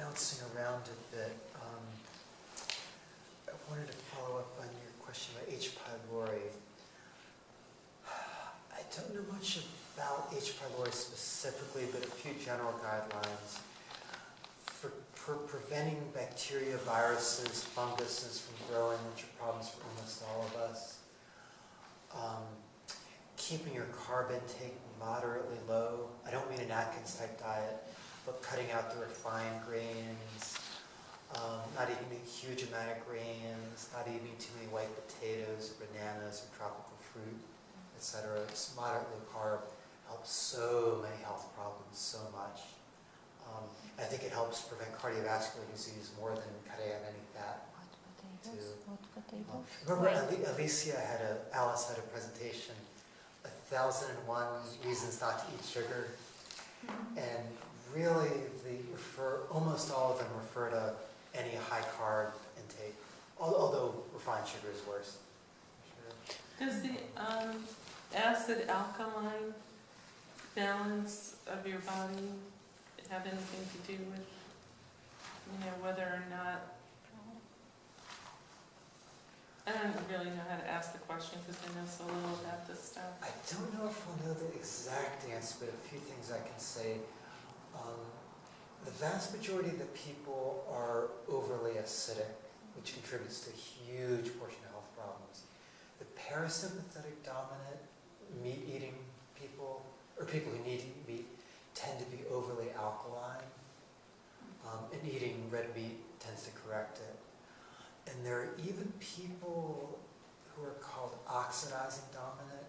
bouncing around a bit. I wanted to follow up on your question about H. pylori. I don't know much about H. pylori specifically, but a few general guidelines. For preventing bacteria, viruses, funguses from growing, which are problems for almost all of us. Keeping your carb intake moderately low. I don't mean an Atkins-type diet, but cutting out the refined grains, not eating a huge amount of grains, not eating too many white potatoes or bananas or tropical fruit, etc. Just moderately carb helps so many health problems so much. I think it helps prevent cardiovascular disease more than cutting out any fat. Remember Alice had a presentation, 1,001 Reasons Not to Eat Sugar, and really almost all of them refer to any high carb intake, although refined sugar is worse. Does the acid alkaline balance of your body have anything to do with, whether or not, I don't really know how to ask the question because I know so little about this stuff. I don't know if I'll know the exact answer, but a few things I can say. The vast majority of the people are overly acidic, which contributes to a huge portion of health problems. The parasympathetic dominant meat-eating people, or people who need to eat meat, tend to be overly alkaline, and eating red meat tends to correct it. And there are even people who are called oxidizing dominant,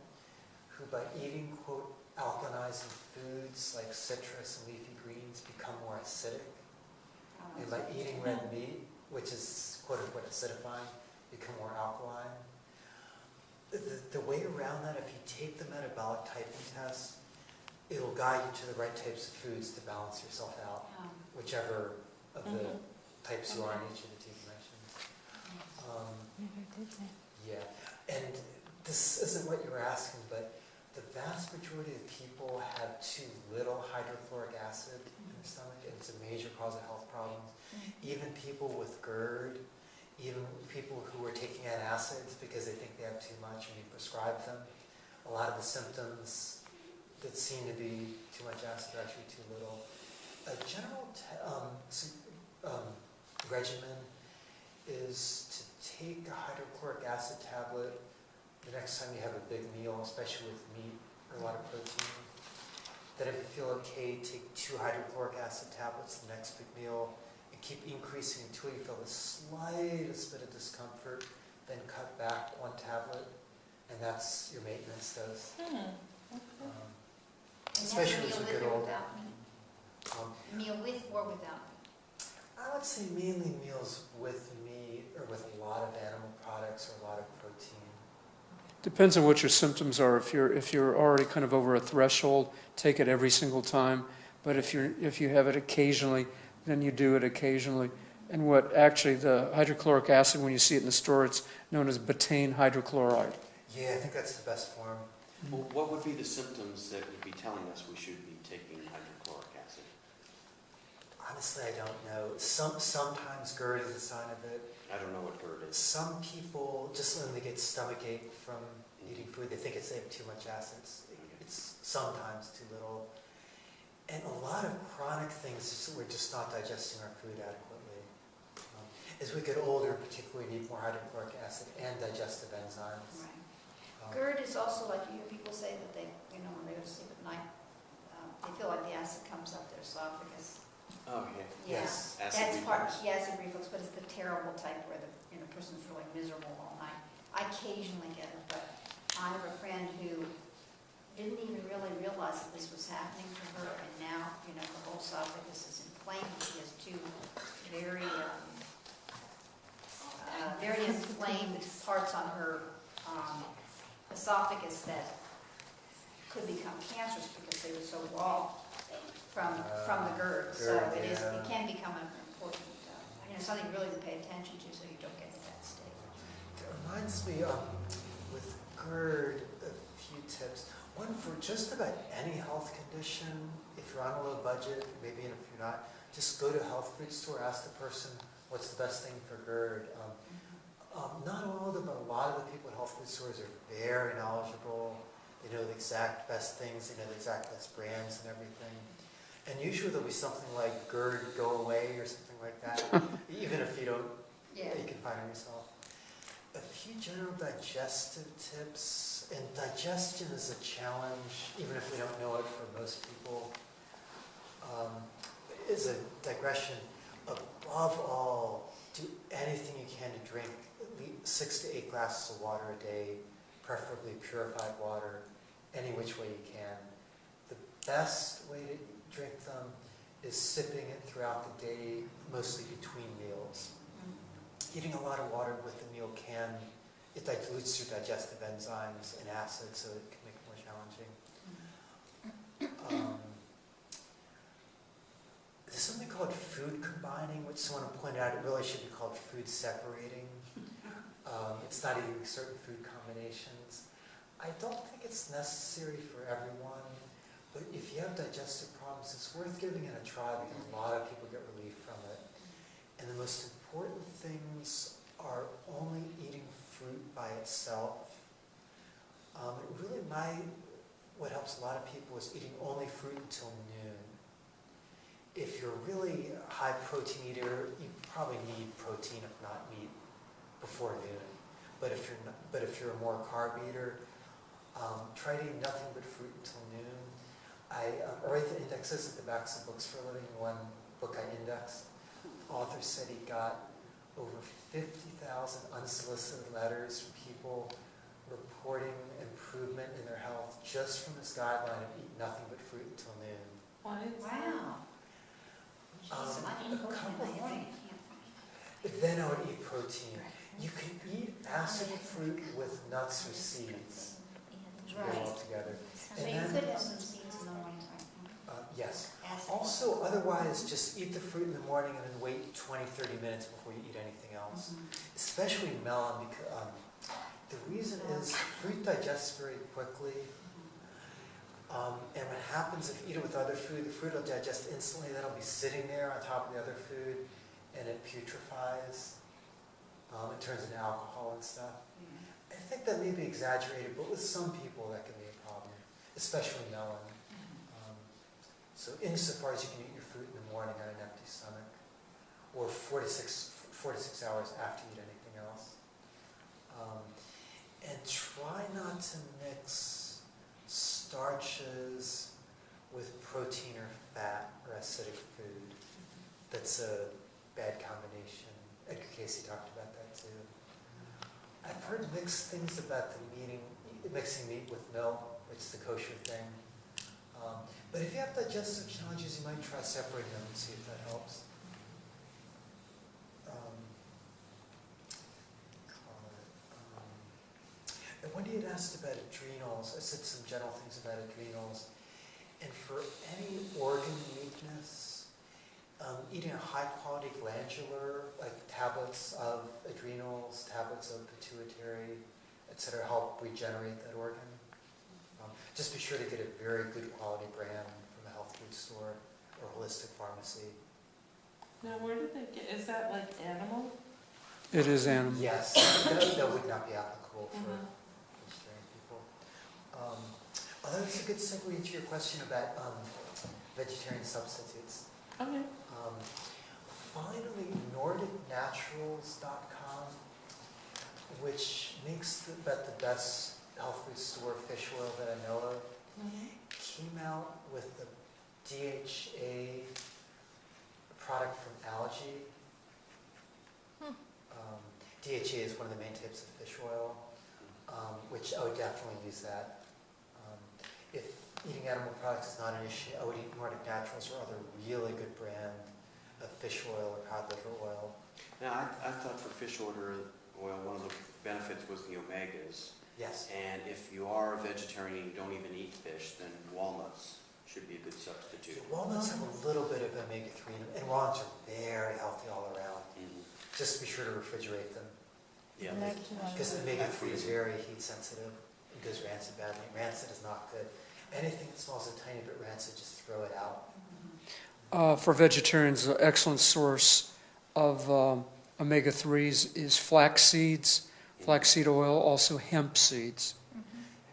who by eating, quote, alkalinizing foods like citrus and leafy greens become more acidic. And by eating red meat, which is, quote unquote, acidifying, become more alkaline. The way around that, if you take the metabolic typing test, it'll guide you to the right types of foods to balance yourself out, whichever of the types you are in each of the two dimensions. Yeah, and this isn't what you were asking, but the vast majority of people have too little hydrochloric acid in their stomach, and it's a major cause of health problems. Even people with GERD, even people who are taking antacids because they think they have too much and you prescribe them, a lot of the symptoms that seem to be too much acid are actually too little. A general regimen is to take a hydrochloric acid tablet the next time you have a big meal, especially with meat or a lot of protein. Then if you feel okay, take 2 hydrochloric acid tablets the next big meal and keep increasing until you feel the slightest bit of discomfort, then cut back 1 tablet, and that's your maintenance dose. Especially as we get older. Meal with or without meat? I would say mainly meals with meat or with a lot of animal products or a lot of protein. Depends on what your symptoms are. If you're already kind of over a threshold, take it every single time. But if you have it occasionally, then you do it occasionally. And what actually the hydrochloric acid, when you see it in the store, it's known as betaine hydrochloride. Yeah, I think that's the best form. Well, what would be the symptoms that would be telling us we should be taking hydrochloric acid? Honestly, I don't know. Sometimes GERD is a sign of it. I don't know what GERD is. Some people, just when they get stomachache from eating food, they think they have too much acid. It's sometimes too little. And a lot of chronic things, we're just not digesting our food adequately. As we get older, particularly, we need more hydrochloric acid and digestive enzymes. Right. GERD is also like you hear people say that they, when they go to sleep at night, they feel like the acid comes up their esophagus. Oh, yeah. Yes. That's part of acid reflux, but it's the terrible type where the person's really miserable all night. I occasionally get it, but I have a friend who didn't even really realize that this was happening to her, and now, her whole esophagus is inflamed. She has 2 very, very inflamed parts on her esophagus that could become cancerous because they were so raw from the GERD. So it can become an important, something really to pay attention to so you don't get to that state. It reminds me, with GERD, a few tips. One for just about any health condition. If you're on a low budget, maybe if you're not, just go to a health food store, ask the person what's the best thing for GERD. Not all of them, but a lot of the people at health food stores are very knowledgeable. They know the exact best things, they know the exact best brands and everything. And usually there'll be something like GERD go away or something like that, even if you don't, Yeah. you can find it yourself. A few general digestive tips, and digestion is a challenge, even if we don't know it for most people. Is a digression. Above all, do anything you can to drink at least 6 to 8 glasses of water a day, preferably purified water, any which way you can. The best way to drink them is sipping it throughout the day, mostly between meals. Eating a lot of water with the meal it dilutes your digestive enzymes and acids, so it can make it more challenging. There's something called food combining, which someone pointed out, it really should be called food separating. It's not eating certain food combinations. I don't think it's necessary for everyone, but if you have digestive problems, it's worth giving it a try because a lot of people get relief from it. And the most important things are only eating fruit by itself. What helps a lot of people is eating only fruit until noon. If you're really a high protein eater, you probably need protein, if not meat, before noon. But if you're a more carb eater, try to eat nothing but fruit until noon. I write the indexes at the backs of books for a living. One book I indexed, the author said he got over 50,000 unsolicited letters from people reporting improvement in their health just from this guideline of eat nothing but fruit until noon. Why is that? Wow. Jeez, I a didn't go in couple the morning, I can't find Then I would eat protein. You can eat acid fruit with nuts or seeds. it. Go all together. So And you then- could have some seeds in the morning time. Yes. Acid. Also, otherwise, just eat the fruit in the morning and then wait 20, 30 minutes before you eat anything else. Especially melon, because the reason is fruit digests very quickly. And what happens if you eat it with other food, the fruit will digest instantly, then it'll be sitting there on top of the other food, and it putrefies. It turns into alcohol and stuff. I think that may be exaggerated, but with some people that can be a problem, especially melon. So insofar as you can eat your fruit in the morning on an empty stomach, or 4 to 6 hours after you eat anything else. And try not to mix starches with protein or fat or acidic food. That's a bad combination. Edgar Casey talked about that too. I've heard mixed things about mixing meat with milk, which is the kosher thing. But if you have digestive challenges, you might try separating them and see if that helps. And when you had asked about adrenals, I said some general things about adrenals. And for any organ weakness, eating a high-quality glandular, like tablets of adrenals, tablets of pituitary, etc., help regenerate that organ. Just be sure to get a very good quality brand from a health food store or holistic pharmacy. Now, where did they get, is that like animal? It is animal. Yes, that would not be applicable for vegetarian people. Although it's a good segue to your question about vegetarian substitutes. Okay. Finally, NordicNaturals.com, which makes about the best health food store fish oil that I know of, came out with the DHA product from algae. DHA is one of the main types of fish oil, which I would definitely use that. If eating animal products is not an issue, I would eat Nordic Naturals or other really good brand of fish oil or cod liver oil. Now, I thought for fish oil, one of the benefits was the omegas. Yes. And if you are a vegetarian and you don't even eat fish, then walnuts should be a good substitute. Walnuts have a little bit of omega-3 in them, and walnuts are very healthy all around. Just be sure to refrigerate them, Yeah. because omega-3 is very heat sensitive. it goes rancid badly. Rancid is not good. Anything that smells a tiny bit rancid, just throw it out. For vegetarians, an excellent source of omega-3s is flax seeds, flaxseed oil, also hemp seeds.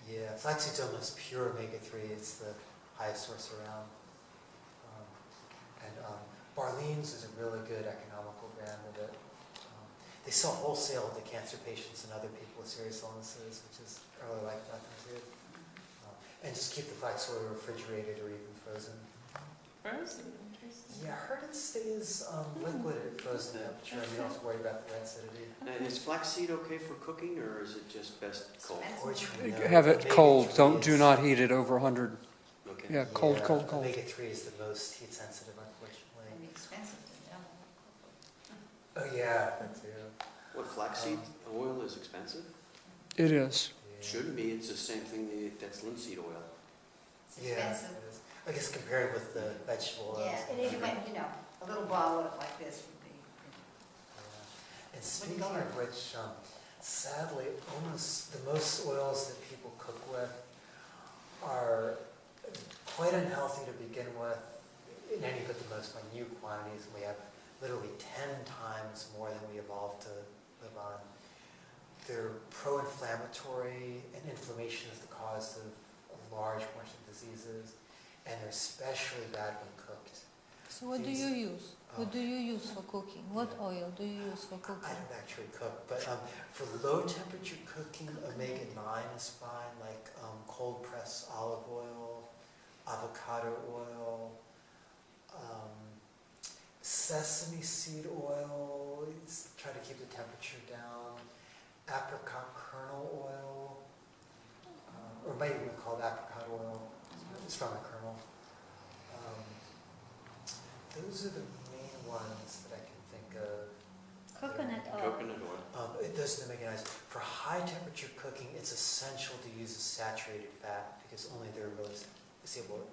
Yeah, flaxseed's almost pure omega-3. It's the highest source around. Barleans is a really good economical brand of it. They sell wholesale to cancer patients and other people with serious illnesses, which is, I really like that too. And just keep the flax oil refrigerated or even frozen. Frozen, interesting. Yeah, I heard it stays liquid at frozen temperature, and you don't have to worry about the rancidity. And is flaxseed okay for cooking, or is it just best cold? Unfortunately, no. Have it cold. Omega-3 Do not heat it over 100. Okay. Yeah, cold. Omega-3 is the most heat sensitive, unfortunately. It'd be expensive to know. Oh yeah, that too. What, flaxseed oil is expensive? It is. It shouldn't be, it's the same thing that's linseed oil. It's Yeah, expensive. it is. I guess compared with the vegetable oils. Yeah, and if you went, a little bottle of it like this would be. Yeah. And speaking of which, sadly, almost the most oils that people cook with are quite unhealthy to begin with, in any but the most minute quantities. We have literally 10 times more than we evolved to live on. They're pro-inflammatory, and inflammation is the cause of a large portion of diseases, and they're especially bad when cooked. So what do you use? What do you use for cooking? What oil do you use for I cooking? don't actually cook, but for low temperature cooking, omega-9 is fine, like cold pressed olive oil, avocado oil, sesame seed oil, try to keep the temperature down, apricot kernel oil, or might even be called apricot oil, it's from a kernel. Those are the main ones that I can think of. Coconut oil. Coconut oil. It doesn't make it nice. For high temperature cooking, it's essential to use a saturated fat because only they're really stable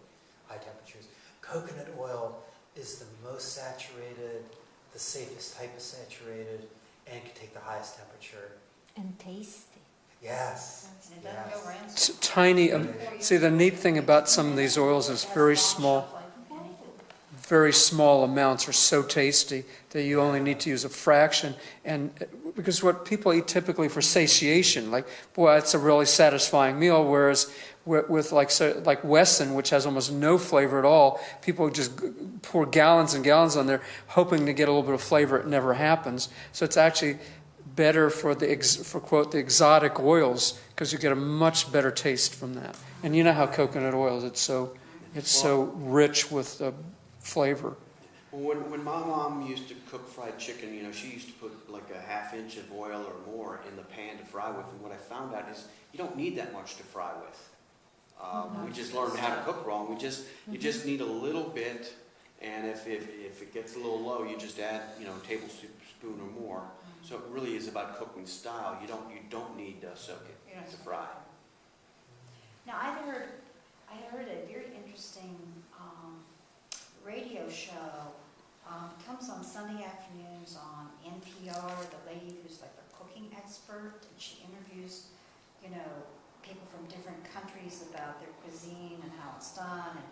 at high temperatures. Coconut oil is the most saturated, the safest type of saturated, and can take the highest temperature. And tasty. Yes. And it doesn't go rancid. It's tiny. See, the neat thing about some of these oils is very small amounts are so tasty that you only need to use a fraction. And because what people eat typically for satiation, like, boy, it's a really satisfying meal, whereas with like Wesson, which has almost no flavor at all, people just pour gallons and gallons on there hoping to get a little bit of flavor. It never happens. So it's actually better for quote the exotic oils, because you get a much better taste from that. And you know how coconut oil is, it's so rich with flavor. Well, when my mom used to cook fried chicken, she used to put like a half inch of oil or more in the pan to fry with. And what I found out is you don't need that much to fry with. We just learned how to cook wrong. You just need a little bit, and if it gets a little low, you just add a tablespoon or more. So it really is about cooking style. You don't need to soak it to fry. Now, I heard a very interesting radio show. Comes on Sunday afternoons on NPR. The lady who's like a cooking expert, and she interviews, people from different countries about their cuisine and how it's done. And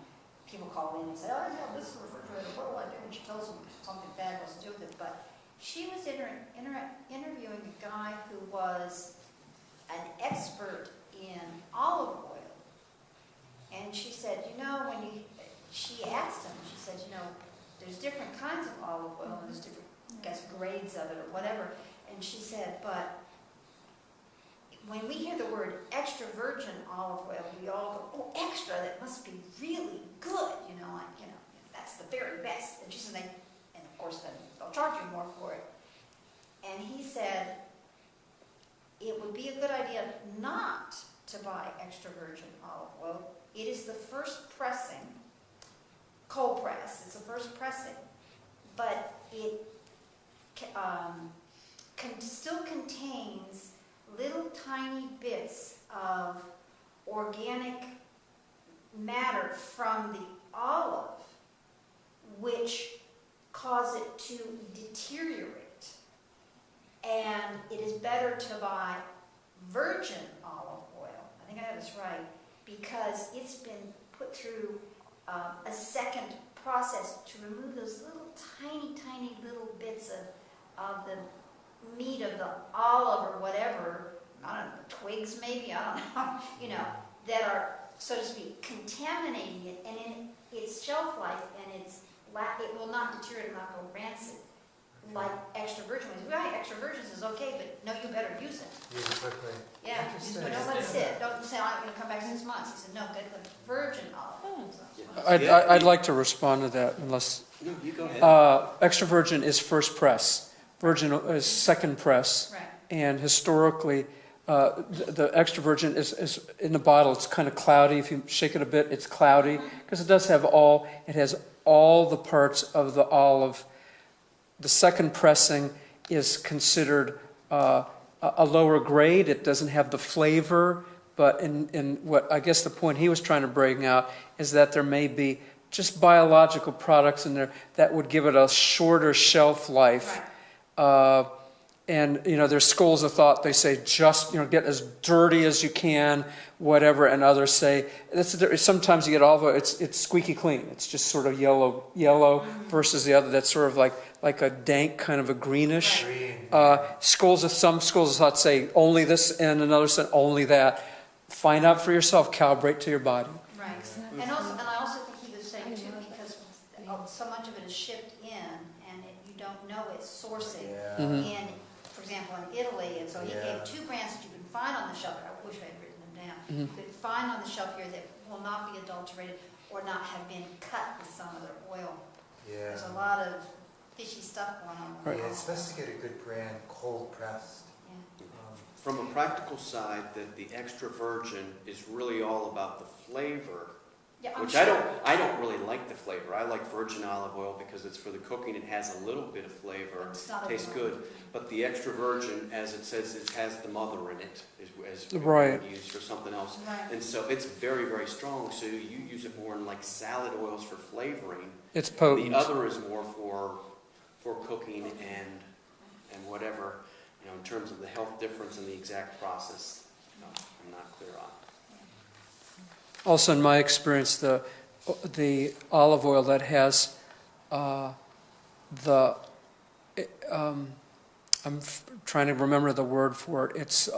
people call in and say, "Oh, I have this refrigerator. What do I do?" And she tells them something bad has to do with it. But she was interviewing a guy who was an expert in olive oil, and she said, she asked him, she said, there's different kinds of olive oil, and there's different, grades of it or whatever. And she said, but when we hear the word extra virgin olive oil, we all go, "Oh, extra, that must be really good, that's the very best." And she said, and of course then they'll charge you more for it. And he said, it would be a good idea not to buy extra virgin olive oil. It is the first pressing, cold press, it's the first pressing, but it still contains little tiny bits of organic matter from the olive, which cause it to deteriorate. And it is better to buy virgin olive oil. I think I have this right, because it's been put through a second process to remove those little tiny little bits of the meat of the olive or whatever, I don't know, twigs maybe, I don't know, you know, that are, so to speak, contaminating it, and in its shelf life, and it will not deteriorate, not go rancid, like extra virgin ones. Right, extra virgins is okay, but no, you better use it. Use it quickly. Yeah, Interesting. don't let it sit. Don't say, I'm going to come back 6 months. He said, no, get the virgin olive. I'd like to respond to that unless, No, you go ahead. extra virgin is first press, virgin is second press. Right. And historically, the extra virgin is in the bottle, it's kind of cloudy. If you shake it a bit, it's cloudy because it has all the parts of the olive. The second pressing is considered a lower grade. It doesn't have the flavor, but in what I guess the point he was trying to bring out is that there may be just biological products in there that would give it a shorter shelf life. Right. And, you know, there's schools of thought, they say just, you know, get as dirty as you can, whatever, and others say, sometimes you get all of it, it's squeaky clean. It's just sort of yellow versus the other that's sort of like a dank kind of a greenish. Some schools of thought say only this and another said only that. Find out for yourself, calibrate to your body. Right. And I also think he was saying too, because so much of it is shipped in, and you don't know its sourcing. Yeah. Mhm. In, for example, in Italy, and so he gave 2 brands that you can find on the shelf. I wish I had written them down. You could find on the shelf here that will not be adulterated or not have been cut with some of their oil. Yeah. There's a lot of fishy stuff going on. Right. Yeah, it's best to get a good brand cold pressed. Yeah. From a practical side, that the extra virgin is really all about the flavor, Yeah, I'm which sure. I don't really like the flavor. I like virgin olive oil because it's for the cooking. It has a little bit of flavor, It's not tastes overwhelming. good. But the extra virgin, as it says, it has the mother in it, as we Right. would use for something else. Right. And so it's very, very strong. So you use it more in like salad oils for flavoring. It's potent. The other is more for cooking and whatever, you know, in terms of the health difference and the exact process, no, I'm not clear on. Also, in my experience, the olive oil that has I'm trying to remember the word for it. It's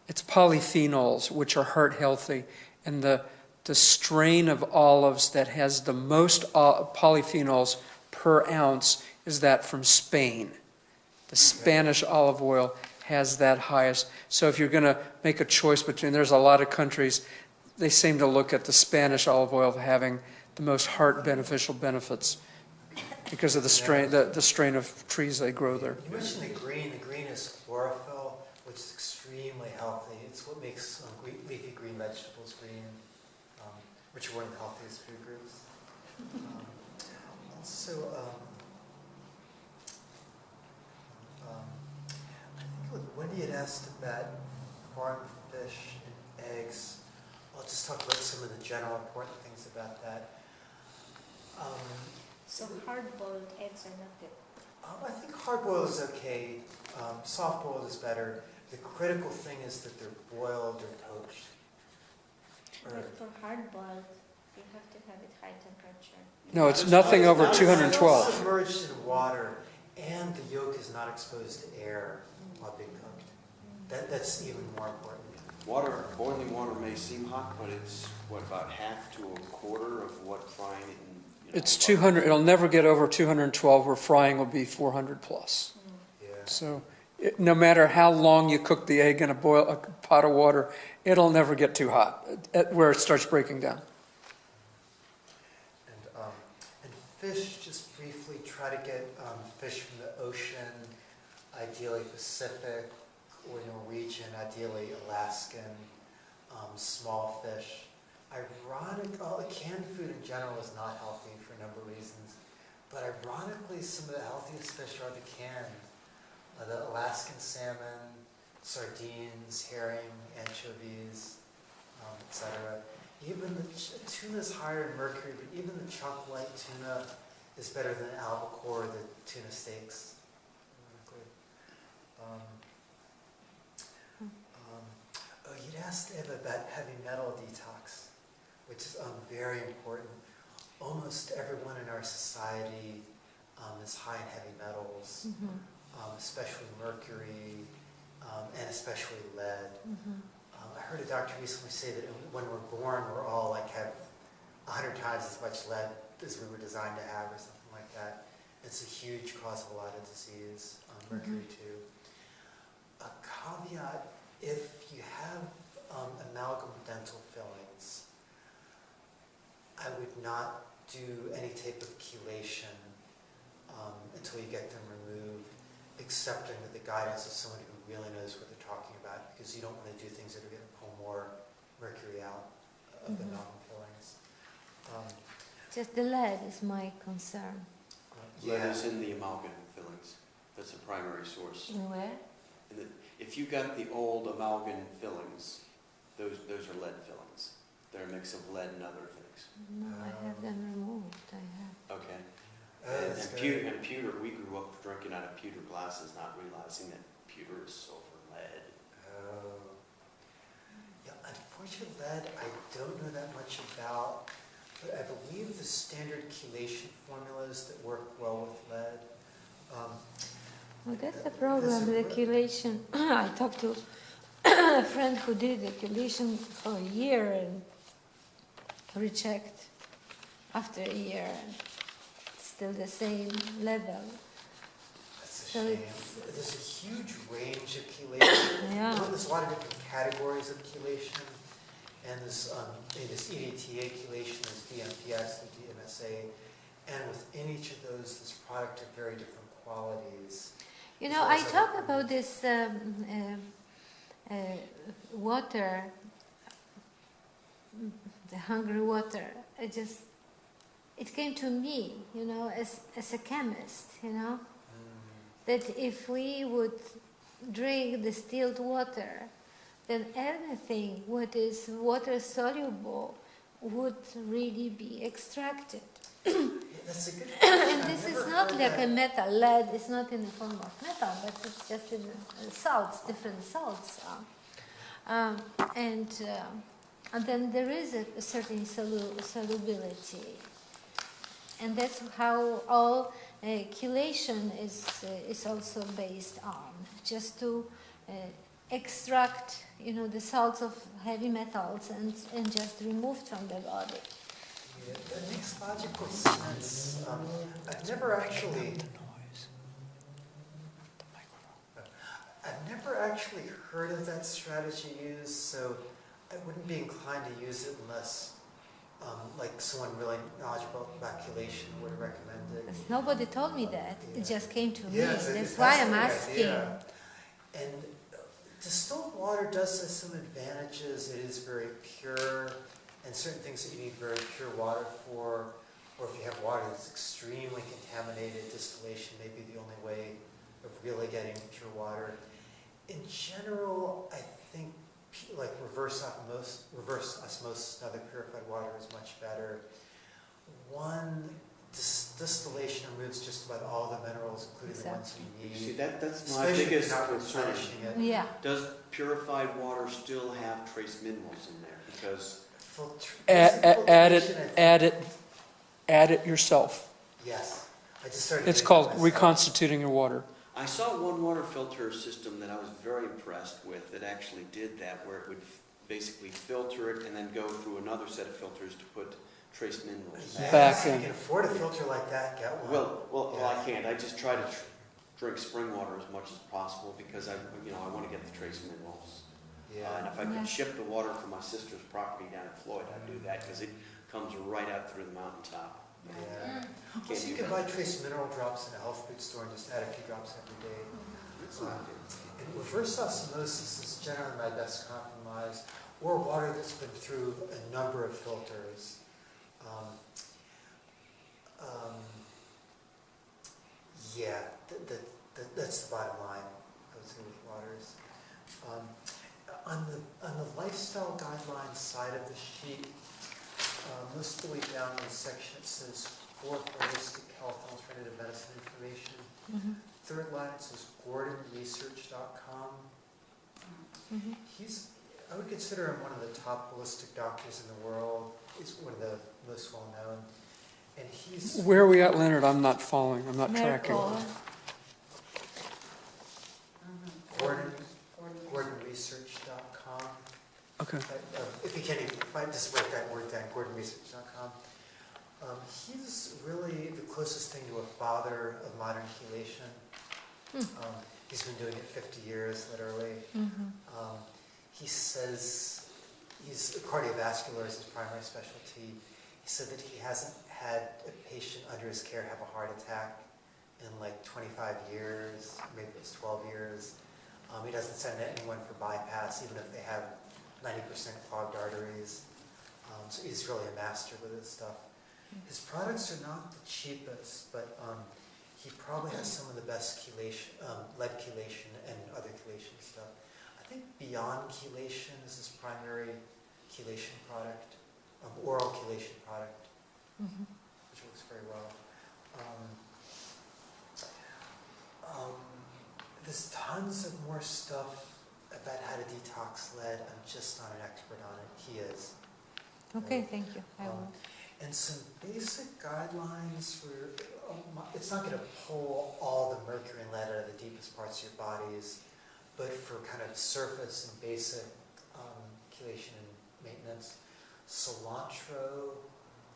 polyphenols, which are heart healthy, and the strain of olives that has the most polyphenols per ounce is that from Spain. The Spanish olive oil has that highest. So if you're going to make a choice between, there's a lot of countries, they seem to look at the Spanish olive oil having the most heart beneficial benefits because of the strain of trees they grow there. You mentioned the green. The green is chlorophyll, which is extremely healthy. It's what makes leafy green vegetables green, which are one of the healthiest food groups. Also, I think Wendy had asked about farm fish and eggs. I'll just talk about some of the general important things about that. So hard-boiled eggs are not good. I think hard-boiled is okay. Soft-boiled is better. The critical thing is that they're boiled or poached. But for hard-boiled, you have to have it high temperature. No, it's nothing over It's 212. submerged in water, and the yolk is not exposed to air while being cooked. That's even more important. Boiling water may seem hot, but it's, about half to a quarter of what frying it in, It's 200. It'll never get over 212, where frying will be 400 plus. Yeah. So no matter how long you cook the egg in a pot of water, it'll never get too hot where it starts breaking down. And fish, just briefly, try to get fish from the ocean, ideally Pacific or Norwegian, ideally Alaskan, small fish. Canned food in general is not healthy for a number of reasons, but ironically, some of the healthiest fish are the canned. The Alaskan salmon, sardines, herring, anchovies, etc. Even the tuna is higher in mercury, but even the chalk white tuna is better than albacore, the tuna steaks. Oh, you'd asked Eva about heavy metal detox, which is very important. Almost everyone in our society is high in heavy metals, especially mercury and especially lead. I heard a doctor recently say that when we're born, we're all like have 100 times as much lead as we were designed to have, or something like that. It's a huge cause of a lot of disease, mercury too. A caveat, if you have amalgam dental fillings, I would not do any type of chelation until you get them removed, accepting with the guidance of somebody who really knows what they're talking about, because you don't want to do things that are going to pull more mercury out of the amalgam fillings. Just the lead is my concern. Lead is in the amalgam fillings. That's a primary source. Where? If you got the old amalgam fillings, those are lead fillings. They're a mix of lead and other things. No, I have them removed. I have. Okay. That's And pewter, we grew up drinking out of pewter glasses, not realizing that pewter is silver lead. Oh. Yeah, unfortunately, lead I don't know that much about, but I believe the standard chelation formulas that work well with lead. Well, that's the problem, the chelation. I talked to a friend who did the chelation for a year and rechecked after a year and still the same level. That's a So shame. it's- There's a huge range of chelation. Yeah. There's a lot of different categories of chelation, and there's EDTA chelation, there's DMPS and DMSA, and within each of those, this product of very different qualities. You know, I talk about this water, the hungry water. It came to me, you know, as a chemist, you know, that if we would drink distilled water, then anything what is water soluble would really be extracted. That's a good And this is not like a metal. Lead is not in the form of metal, but it's just in salts, different salts. And then there is a certain solubility. And that's how all chelation is also based on, just to extract, you know, the salts of heavy metals and just remove from the body. Yeah, that makes logical sense. I've never actually heard of that strategy used, so I wouldn't be inclined to use it unless, like, someone really knowledgeable about chelation would recommend it. Because nobody told me that. It just came to me. Yeah, it's a That's why I'm fascinating asking. idea. And distilled water does have some advantages. It is very pure, and certain things that you need very pure water for, or if you have water that's extremely contaminated, distillation may be the only way of really getting pure water. In general, I think like reverse osmosis and other purified water is much better. One, distillation removes just about all the minerals, including the ones you need. See, that's my Especially if biggest you're not concern. replenishing it. Yeah. Does purified water still have trace minerals in there? Because Add it yourself. Yes. I just started It's doing called that myself. reconstituting your water. I saw one water filter system that I was very impressed with that actually did that, where it would basically filter it and then go through another set of filters to put trace minerals Yes, Back if you in. can afford a filter like that, get one. Well, Yeah. I can't. I just try to drink spring water as much as possible because I want to get the trace minerals. And Yeah. if I Yeah. could ship the water from my sister's property down in Floyd, I'd do that because it comes right out through the mountaintop. Yeah. Can't Also, you do can that. buy trace mineral drops in a health food store and just add a few drops every day. And reverse osmosis is generally my best compromise, or water that's been through a number of filters. Yeah, that's the bottom line, I would say, with waters. On the lifestyle guidelines side of the sheet, most of the way down in the section it says for holistic health alternative medicine information. Mm-hmm. Third line it says GordonResearch.com. Mm-hmm. He's I would consider him one of the top holistic doctors in the world. He's one of the most well-known. And he's... Where are we at, Leonard? I'm not following, I'm not tracking. Miracle. GordonResearch.com. Okay. If you can't even, if I just write that word down, GordonResearch.com. He's really the closest thing to a father of modern chelation. He's been doing it 50 years, literally. He says he's cardiovascular is his primary specialty. He said that he hasn't had a patient under his care have a heart attack in like 25 years, maybe it's 12 years. He doesn't send anyone for bypass, even if they have 90% clogged arteries. So he's really a master with this stuff. His products are not the cheapest, but he probably has some of the best chelation, lead chelation and other chelation stuff. I think Beyond Chelation is his primary chelation product, oral chelation product, which works very well. There's tons of more stuff about how to detox lead. I'm just not an expert on it. He is. Okay, thank you. I will. And some basic guidelines for, it's not going to pull all the mercury and lead out of the deepest parts of your bodies, but for kind of surface and basic chelation and maintenance, cilantro,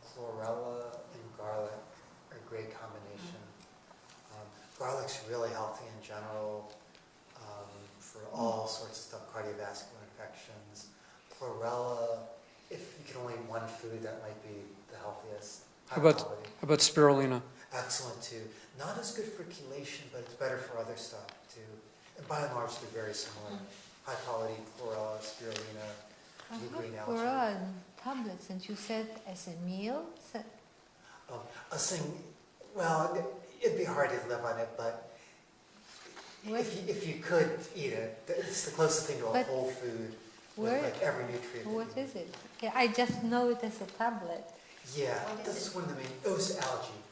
chlorella, and garlic are a great combination. Garlic's really healthy in general for all sorts of stuff, cardiovascular infections. Chlorella, if you can only eat one food, that might be the healthiest. How about spirulina? Excellent too. Not as good for chelation, but it's better for other stuff too. And by and large, they're very similar. High quality chlorella, spirulina, blue green algae. Chlorella tablets, and you said as a meal? Well, it'd be hard to live on it, but if you could eat it, it's the closest thing to a whole food with like every nutrient. What is it? Yeah, I just know it as a tablet. Yeah, that's one of the main. It's algae.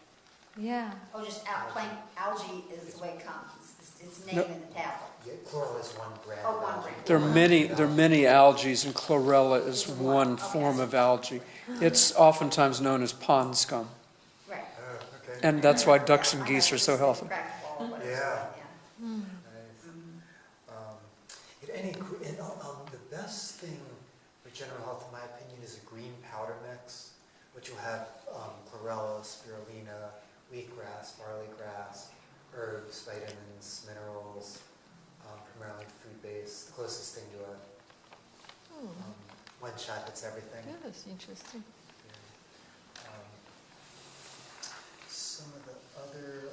Yeah. Oh, just plain algae is the way it comes. It's named in the tablet. Yeah, chlorella is one brand. Oh, of one algae. brand. There are many algae, and chlorella is one form of algae. It's oftentimes known as pond scum, Right. Oh, okay. and that's why ducks and geese are so healthy. Yeah. Mm. Nice. The best thing for general health, in my opinion, is a green powder mix, which will have chlorella, spirulina, wheatgrass, barley grass, herbs, vitamins, minerals, primarily food-based, the closest thing to a one shot that's everything. Yeah, that's interesting. Some of the other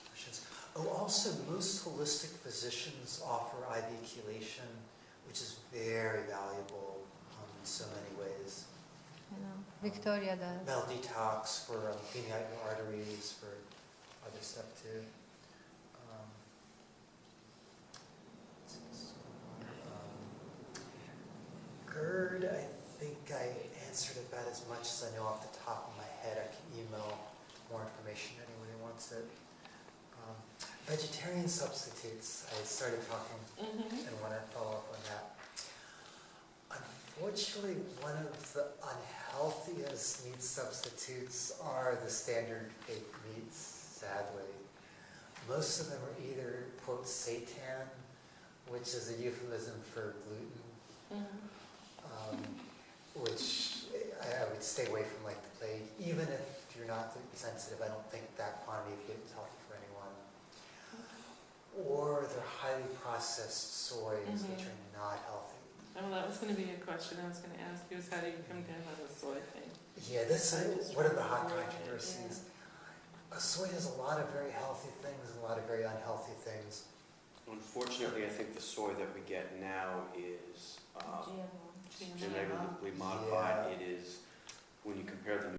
questions. Oh, also, most holistic physicians offer IV chelation, which is very valuable in so many ways. I know. Victoria does. Metal detox for cleaning out your arteries, for other stuff too. GERD, I think I answered about as much as I know off the top of my head. I can email more information to anyone who wants it. Vegetarian substitutes, I started talking and want to follow up on that. Unfortunately, one of the unhealthiest meat substitutes are the standard fake meats, sadly. Most of them are either, quote, seitan, which is a euphemism for gluten, which I would stay away from like the plague. Even if you're not gluten sensitive, I don't think that quantity of gluten is healthy for anyone. Or they're highly processed soys, which are not healthy. Oh, that was going to be a question I was going to ask you, is how do you come down on the soy thing? Yeah, this is one of the hot controversies. Soy has a lot of very healthy things and a lot of very unhealthy things. Unfortunately, I think the soy that we get now is GMO. genetically modified. It is, when you compare them